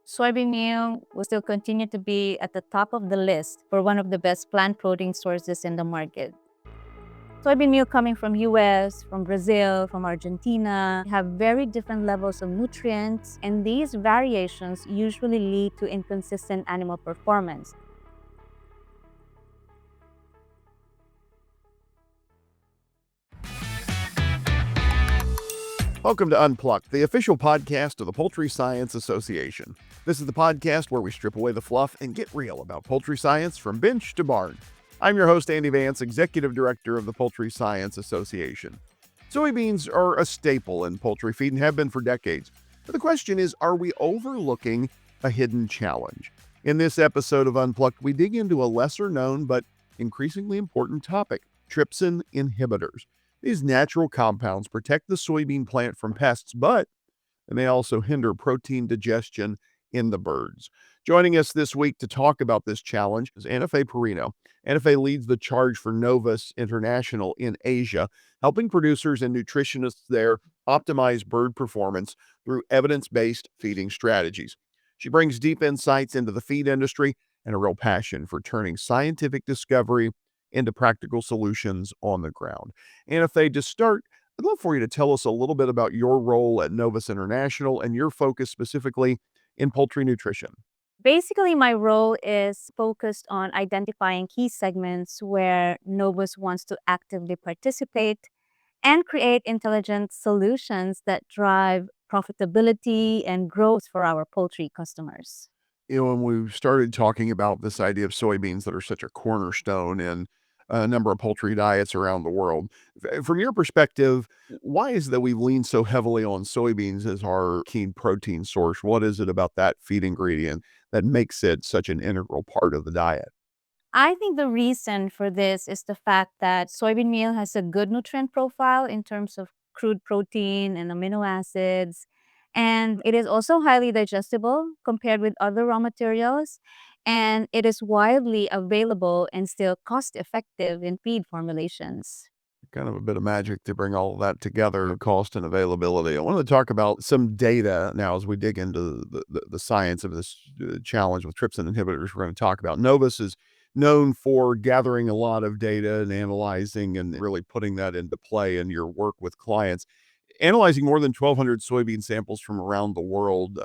Soybean meal will still continue to be at the top of the list for one of the best plant protein sources in the market. Soybean meal coming from US, from Brazil, from Argentina have very different levels of nutrients, and these variations usually lead to inconsistent animal performance. Welcome to Unplucked, the official podcast of the Poultry Science Association. This is the podcast where we strip away the fluff and get real about poultry science from bench to barn. I'm your host, Andy Vance, Executive Director of the Poultry Science Association. Soybeans are a staple in poultry feed and have been for decades. But the question is, are we overlooking a hidden challenge? In this episode of Unplucked, we dig into a lesser known but increasingly important topic, trypsin inhibitors. These natural compounds protect the soybean plant from pests, but they may also hinder protein digestion in the birds. Joining us this week to talk about this challenge is Andy Parino. Andy leads the charge for Novus International in Asia, helping producers and nutritionists there optimize bird performance through evidence-based feeding strategies. She brings deep insights into the feed industry and a real passion for turning scientific discovery into practical solutions on the ground. And if they just start, I'd love for you to tell us a little bit about your role at Novus International and your focus specifically in poultry nutrition. Basically, my role is focused on identifying key segments where Novus wants to actively participate and create intelligent solutions that drive profitability and growth for our poultry customers. When we started talking about this idea of soybeans that are such a cornerstone in a number of poultry diets around the world, from your perspective, why is it that we lean so heavily on soybeans as our key protein source? What is it about that feed ingredient that makes it such an integral part of the diet? I think the reason for this is the fact that soybean meal has a good nutrient profile in terms of crude protein and amino acids. And it is also highly digestible compared with other raw materials. And it is widely available and still cost effective in feed formulations. Kind of a bit of magic to bring all of that together, cost and availability. I wanted to talk about some data now as we dig into the science of this challenge with trypsin inhibitors we're going to talk about. Novus is known for gathering a lot of data and analyzing and really putting that into play in your work with clients. Analyzing more than 1,200 soybean samples from around the world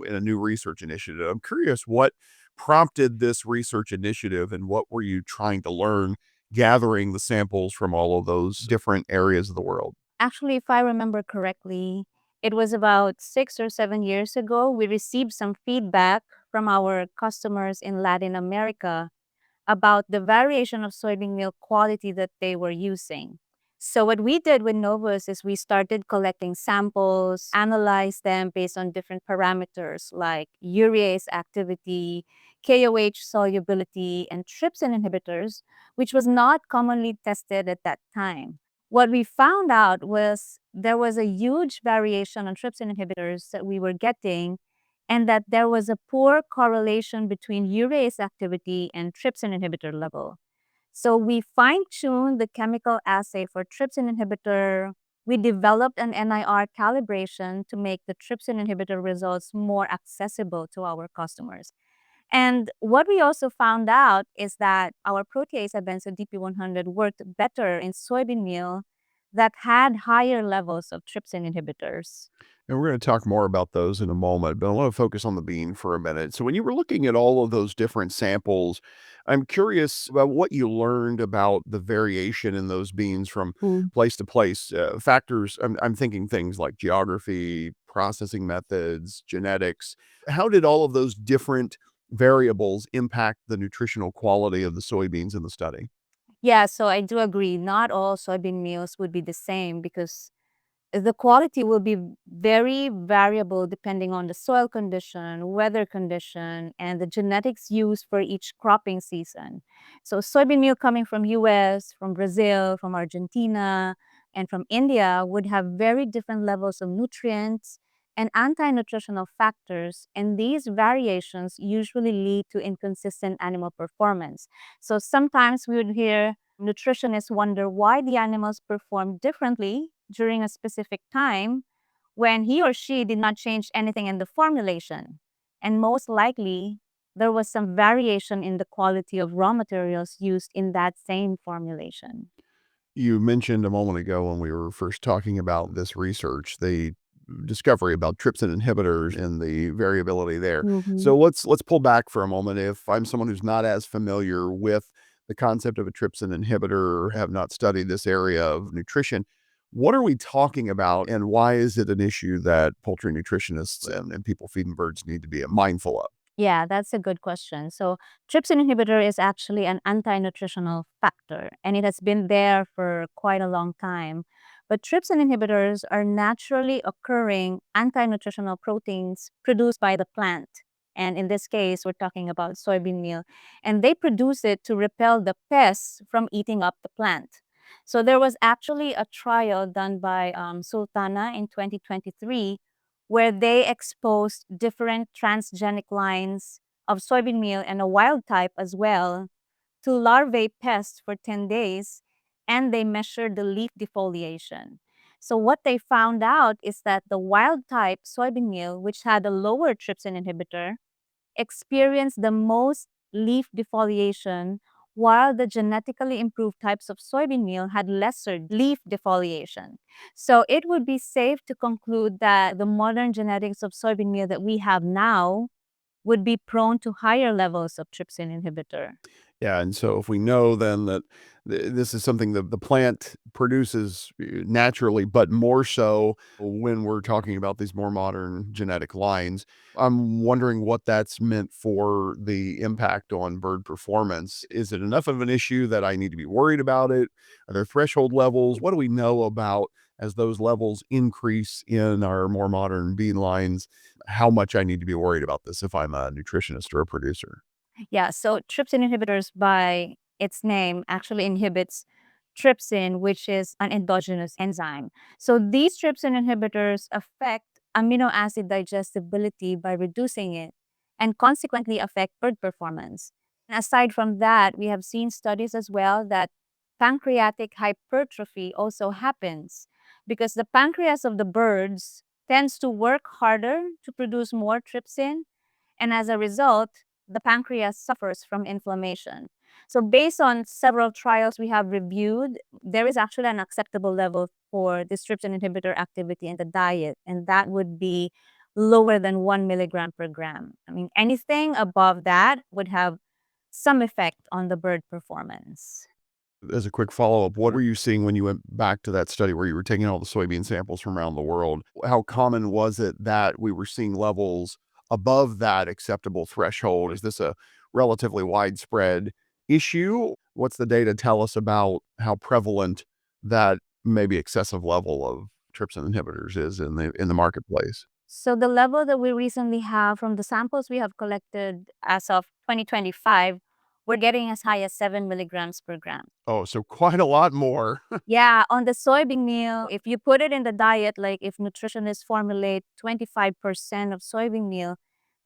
in a new research initiative. I'm curious what prompted this research initiative and what were you trying to learn gathering the samples from all of those different areas of the world? Actually, if I remember correctly, it was about 6 or 7 years ago. We received some feedback from our customers in Latin America about the variation of soybean meal quality that they were using. So what we did with Novus is we started collecting samples, analyzed them based on different parameters like urease activity, KOH solubility, and trypsin inhibitors, which was not commonly tested at that time. What we found out was there was a huge variation on trypsin inhibitors that we were getting, and that there was a poor correlation between urease activity and trypsin inhibitor level. So we fine-tuned the chemical assay for trypsin inhibitor. We developed an NIR calibration to make the trypsin inhibitor results more accessible to our customers. And what we also found out is that our protease advanced DP100 worked better in soybean meal that had higher levels of trypsin inhibitors. And we're going to talk more about those in a moment, but I want to focus on the bean for a minute. So, when you were looking at all of those different samples, I'm curious about what you learned about the variation in those beans from place to place. Factors, I'm thinking things like geography, processing methods, genetics. How did all of those different variables impact the nutritional quality of the soybeans in the study? Yeah, so I do agree. Not all soybean meals would be the same because the quality will be very variable depending on the soil condition, weather condition, and the genetics used for each cropping season. So soybean meal coming from US, from Brazil, from Argentina, and from India would have very different levels of nutrients and anti-nutritional factors, and these variations usually lead to inconsistent animal performance. So sometimes we would hear nutritionists wonder why the animals perform differently during a specific time when he or she did not change anything in the formulation. And most likely, there was some variation in the quality of raw materials used in that same formulation. You mentioned a moment ago when we were first talking about this research, the discovery about trypsin inhibitors and the variability there. Mhm. So let's pull back for a moment. If I'm someone who's not as familiar with the concept of a trypsin inhibitor or have not studied this area of nutrition, what are we talking about and why is it an issue that poultry nutritionists and people feeding birds need to be mindful of? Yeah, that's a good question. So, trypsin inhibitor is actually an anti-nutritional factor, and it has been there for quite a long time. But trypsin inhibitors are naturally occurring anti-nutritional proteins produced by the plant. And in this case, we're talking about soybean meal. And they produce it to repel the pests from eating up the plant. So, there was actually a trial done by Sultana in 2023 where they exposed different transgenic lines of soybean meal and a wild type as well to larvae pests for 10 days, and they measured the leaf defoliation. So, what they found out is that the wild type soybean meal, which had a lower trypsin inhibitor, experience the most leaf defoliation, while the genetically improved types of soybean meal had lesser leaf defoliation. So it would be safe to conclude that the modern genetics of soybean meal that we have now would be prone to higher levels of trypsin inhibitor. Yeah, and so if we know then that this is something that the plant produces naturally, but more so when we're talking about these more modern genetic lines, I'm wondering what that's meant for the impact on bird performance. Is it enough of an issue that I need to be worried about it? Are there threshold levels? What do we know about as those levels increase in our more modern bean lines? How much I need to be worried about this if I'm a nutritionist or a producer? Yeah, so trypsin inhibitors, by its name, actually inhibits trypsin, which is an endogenous enzyme. So these trypsin inhibitors affect amino acid digestibility by reducing it and consequently affect bird performance. And aside from that, we have seen studies as well that pancreatic hypertrophy also happens because the pancreas of the birds tends to work harder to produce more trypsin, and as a result, the pancreas suffers from inflammation. So, based on several trials we have reviewed, there is actually an acceptable level for this trypsin inhibitor activity in the diet, and that would be lower than 1 milligram per gram. I mean, anything above that would have some effect on the bird performance. As a quick follow-up, what were you seeing when you went back to that study where you were taking all the soybean samples from around the world? How common was it that we were seeing levels above that acceptable threshold? Is this a relatively widespread issue? What's the data tell us about how prevalent that maybe excessive level of trypsin inhibitors is in the marketplace? So, the level that we recently have from the samples we have collected as of 2025, we're getting as high as 7 milligrams per gram. Oh, so quite a lot more. Yeah, on the soybean meal, if you put it in the diet, like if nutritionists formulate 25% of soybean meal,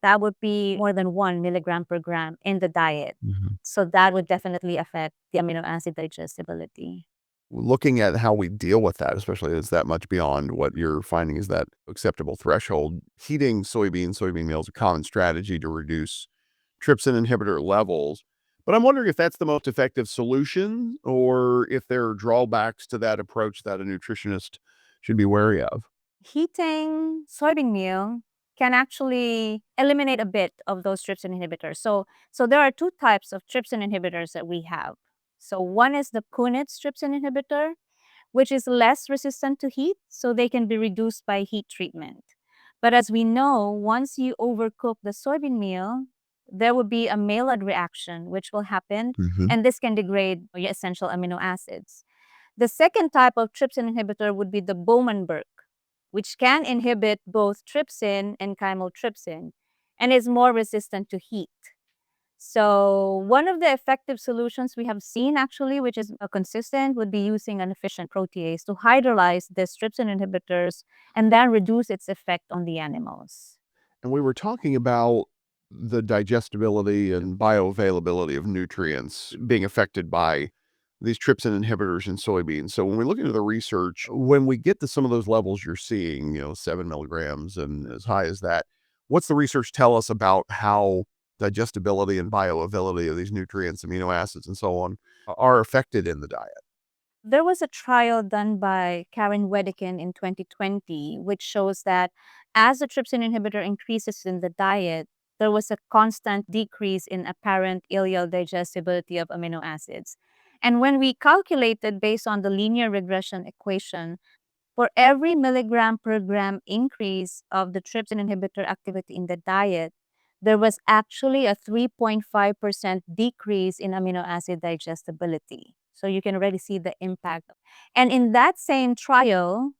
that would be more than 1 milligram per gram in the diet. Mhm. So that would definitely affect the amino acid digestibility. Looking at how we deal with that, especially as that much beyond what you're finding is that acceptable threshold, heating soybean meal is a common strategy to reduce trypsin inhibitor levels. But I'm wondering if that's the most effective solution or if there are drawbacks to that approach that a nutritionist should be wary of. Heating soybean meal can actually eliminate a bit of those trypsin inhibitors. So there are two types of trypsin inhibitors that we have. So one is the Punitz trypsin inhibitor, which is less resistant to heat, so they can be reduced by heat treatment. But as we know, once you overcook the soybean meal, there will be a Maillard reaction, which will happen, Mhm. and this can degrade your essential amino acids. The second type of trypsin inhibitor would be the Bowman-Burke, which can inhibit both trypsin and chymotrypsin and is more resistant to heat. So, one of the effective solutions we have seen actually, which is consistent, would be using an efficient protease to hydrolyze the trypsin inhibitors and then reduce its effect on the animals. And we were talking about the digestibility and bioavailability of nutrients being affected by these trypsin inhibitors in soybeans. So when we look into the research, when we get to some of those levels you're seeing, 7 milligrams and as high as that, What's the research tell us about how digestibility and bioavailability of these nutrients, amino acids, and so on are affected in the diet? There was a trial done by Karen Wedekind in 2020, which shows that as the trypsin inhibitor increases in the diet, there was a constant decrease in apparent ileal digestibility of amino acids. And when we calculated based on the linear regression equation, for every milligram per gram increase of the trypsin inhibitor activity in the diet, there was actually a 3.5% decrease in amino acid digestibility. So you can already see the impact. And in that same trial,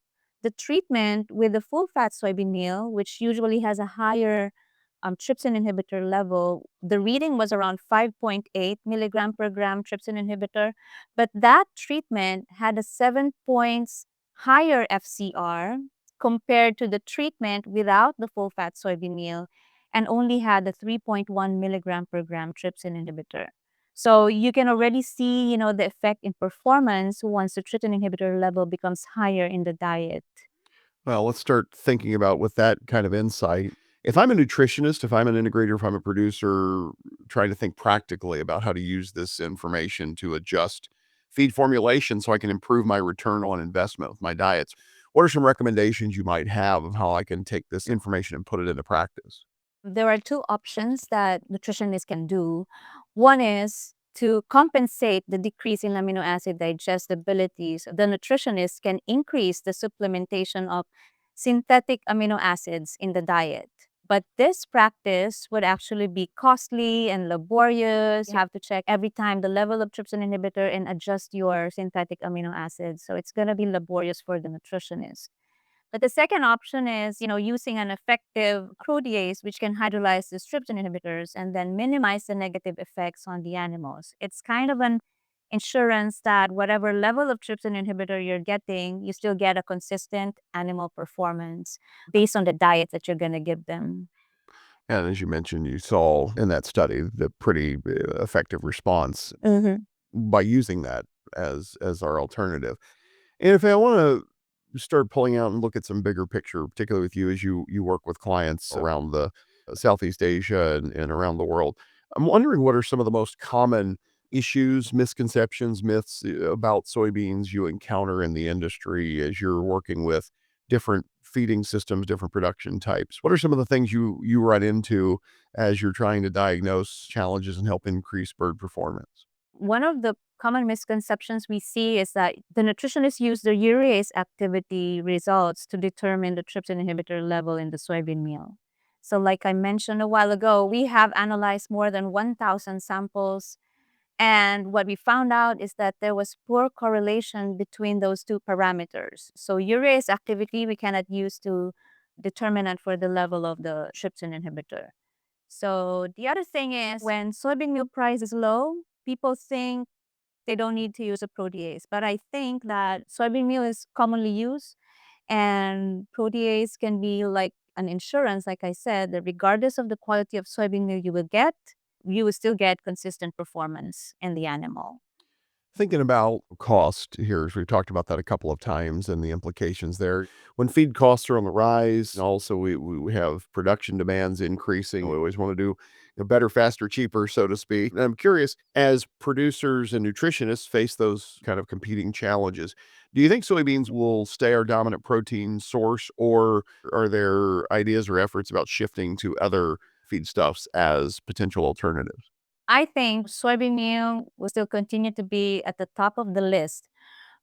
the treatment with the full fat soybean meal, which usually has a higher trypsin inhibitor level, the reading was around 5.8 milligram per gram trypsin inhibitor. But that treatment had a 7 points higher FCR compared to the treatment without the full fat soybean meal and only had a 3.1 milligram per gram trypsin inhibitor. So you can already see, the effect in performance once the trypsin inhibitor level becomes higher in the diet. Well, let's start thinking about with that kind of insight. If I'm a nutritionist, if I'm an integrator, if I'm a producer, trying to think practically about how to use this information to adjust feed formulation so I can improve my return on investment with my diets, what are some recommendations you might have of how I can take this information and put it into practice? There are two options that nutritionists can do. One is to compensate the decrease in amino acid digestibility. So the nutritionist can increase the supplementation of synthetic amino acids in the diet. But this practice would actually be costly and laborious. You have to check every time the level of trypsin inhibitor and adjust your synthetic amino acids. So it's going to be laborious for the nutritionist. But the second option is, using an effective protease, which can hydrolyze the trypsin inhibitors and then minimize the negative effects on the animals. It's kind of an insurance that whatever level of trypsin inhibitor you're getting, you still get a consistent animal performance based on the diet that you're going to give them. And as you mentioned, you saw in that study the pretty effective response Mhm. by using that as our alternative. And if I want to start pulling out and look at some bigger picture, particularly with you as you work with clients around the Southeast Asia and around the world, I'm wondering what are some of the most common issues, misconceptions, myths about soybeans you encounter in the industry as you're working with different feeding systems, different production types. What are some of the things you run into as you're trying to diagnose challenges and help increase bird performance? One of the common misconceptions we see is that the nutritionists use the urease activity results to determine the trypsin inhibitor level in the soybean meal. So, like I mentioned a while ago, we have analyzed more than 1,000 samples. And what we found out is that there was poor correlation between those two parameters. So, urease activity we cannot use to determinant for the level of the trypsin inhibitor. So the other thing is when soybean meal price is low, people think they don't need to use a protease. But I think that soybean meal is commonly used and protease can be like an insurance, like I said, that regardless of the quality of soybean meal you will get, you will still get consistent performance in the animal. Thinking about cost here, as we've talked about that a couple of times and the implications there. When feed costs are on the rise, and also we have production demands increasing. We always want to do better, faster, cheaper, so to speak. And I'm curious, as producers and nutritionists face those kind of competing challenges, do you think soybeans will stay our dominant protein source, or are there ideas or efforts about shifting to other feedstuffs as potential alternatives? I think soybean meal will still continue to be at the top of the list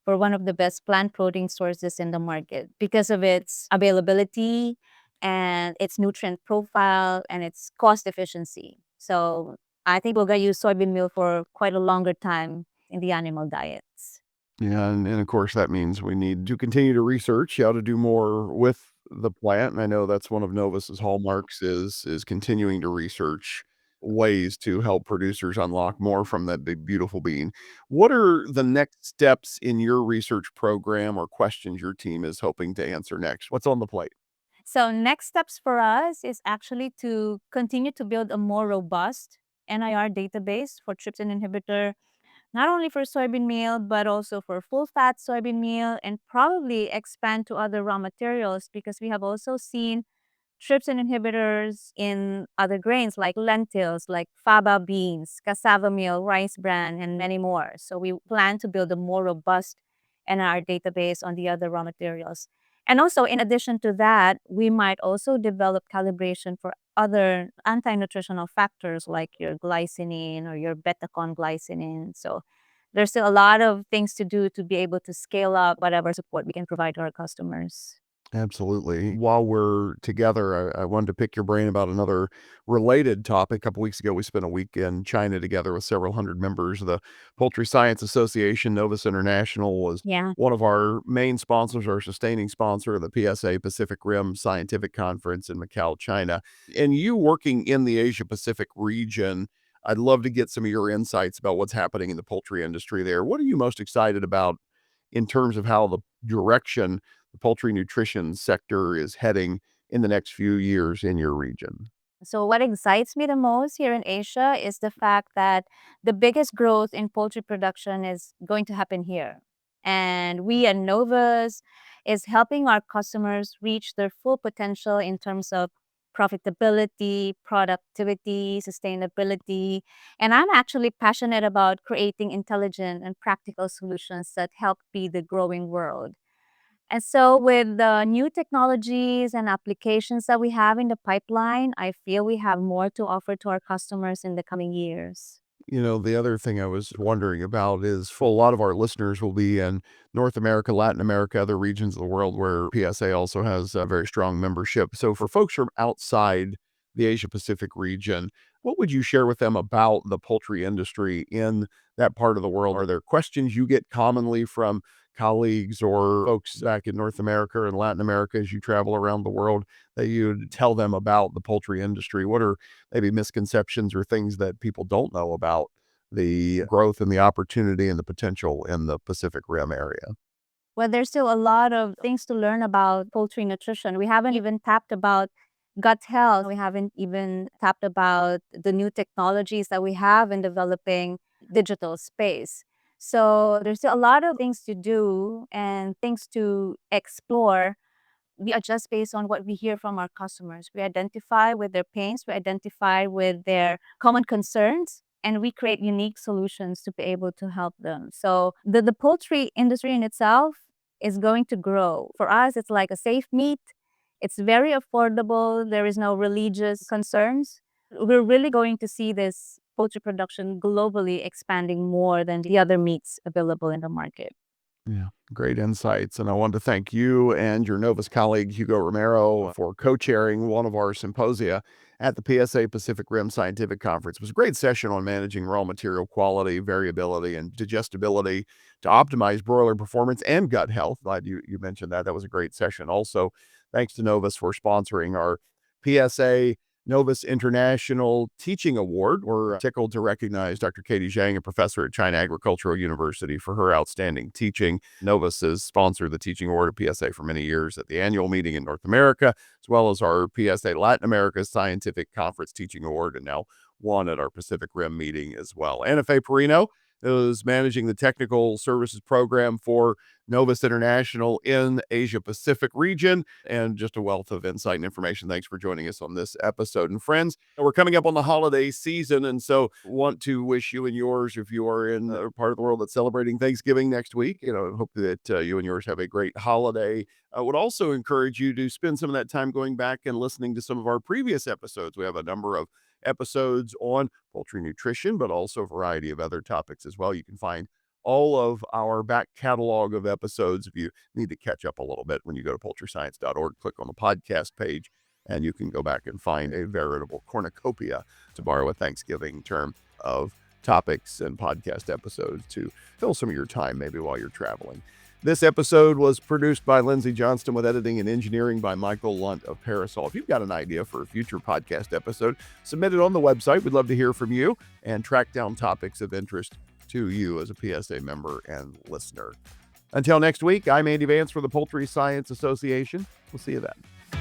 for one of the best plant protein sources in the market because of its availability and its nutrient profile and its cost efficiency. So I think we're going to use soybean meal for quite a longer time in the animal diets. Yeah, and of course, that means we need to continue to research how to do more with the plant, and I know that's one of Novus's hallmarks is continuing to research ways to help producers unlock more from that big, beautiful bean. What are the next steps in your research program or questions your team is hoping to answer next? What's on the plate? So next steps for us is actually to continue to build a more robust NIR database for trypsin inhibitor, not only for soybean meal, but also for full fat soybean meal, and probably expand to other raw materials because we have also seen trypsin inhibitors in other grains like lentils, like faba beans, cassava meal, rice bran, and many more. So we plan to build a more robust NR database on the other raw materials. And also, in addition to that, we might also develop calibration for other anti-nutritional factors like your glycinin or your beta-conglycinin. So there's still a lot of things to do to be able to scale up whatever support we can provide to our customers. Absolutely. While we're together, I wanted to pick your brain about another related topic. A couple weeks ago, we spent a week in China together with several hundred members of the Poultry Science Association. Novus International was Yeah. one of our main sponsors, our sustaining sponsor of the PSA Pacific Rim Scientific Conference in Macau, China. And you working in the Asia Pacific region, I'd love to get some of your insights about what's happening in the poultry industry there. What are you most excited about in terms of how the direction the poultry nutrition sector is heading in the next few years in your region? So, what excites me the most here in Asia is the fact that the biggest growth in poultry production is going to happen here. And we at Novus is helping our customers reach their full potential in terms of profitability, productivity, sustainability. And I'm actually passionate about creating intelligent and practical solutions that help feed the growing world. And so, with the new technologies and applications that we have in the pipeline, I feel we have more to offer to our customers in the coming years. You know, the other thing I was wondering about is for a lot of our listeners will be in North America, Latin America, other regions of the world where PSA also has a very strong membership. So for folks from outside the Asia Pacific region, what would you share with them about the poultry industry in that part of the world? Are there questions you get commonly from colleagues or folks back in North America and Latin America as you travel around the world that you'd tell them about the poultry industry? What are maybe misconceptions or things that people don't know about the growth and the opportunity and the potential in the Pacific Rim area? Well, there's still a lot of things to learn about poultry nutrition. We haven't even tapped about gut health. We haven't even tapped about the new technologies that we have in developing digital space. So there's still a lot of things to do and things to explore. We adjust based on what we hear from our customers. We identify with their pains, we identify with their common concerns, and we create unique solutions to be able to help them. So the poultry industry in itself is going to grow. For us, it's like a safe meat. It's very affordable. There is no religious concerns. We're really going to see this poultry production globally expanding more than the other meats available in the market. Yeah, great insights. And I want to thank you and your Novus colleague, Hugo Romero, for co chairing one of our symposia at the PSA Pacific Rim Scientific Conference. It was a great session on managing raw material quality, variability, and digestibility to optimize broiler performance and gut health. Glad you mentioned that. That was a great session. Also, thanks to Novus for sponsoring our PSA Novus International Teaching Award. We're tickled to recognize Dr. Katie Zhang, a professor at China Agricultural University, for her outstanding teaching. Novus has sponsored the Teaching Award of PSA for many years at the annual meeting in North America, as well as our PSA Latin America Scientific Conference Teaching Award, and now one at our Pacific Rim meeting as well. Anna Fe Parino is managing the technical services program for Novus International in Asia Pacific region, and just a wealth of insight and information. Thanks for joining us on this episode. And friends, we're coming up on the holiday season, and so want to wish you and yours, if you are in a part of the world that's celebrating Thanksgiving next week, hope that you and yours have a great holiday. I would also encourage you to spend some of that time going back and listening to some of our previous episodes. We have a number of episodes on poultry nutrition, but also a variety of other topics as well. You can find all of our back catalog of episodes if you need to catch up a little bit when you go to poultryscience.org, click on the podcast page, and you can go back and find a veritable cornucopia, to borrow a Thanksgiving term, of topics and podcast episodes to fill some of your time maybe while you're traveling. This episode was produced by Lindsay Johnston with editing and engineering by Michael Lunt of Parasol. If you've got an idea for a future podcast episode, submit it on the website. We'd love to hear from you and track down topics of interest to you as a PSA member and listener. Until next week, I'm Andy Vance for the Poultry Science Association. We'll see you then.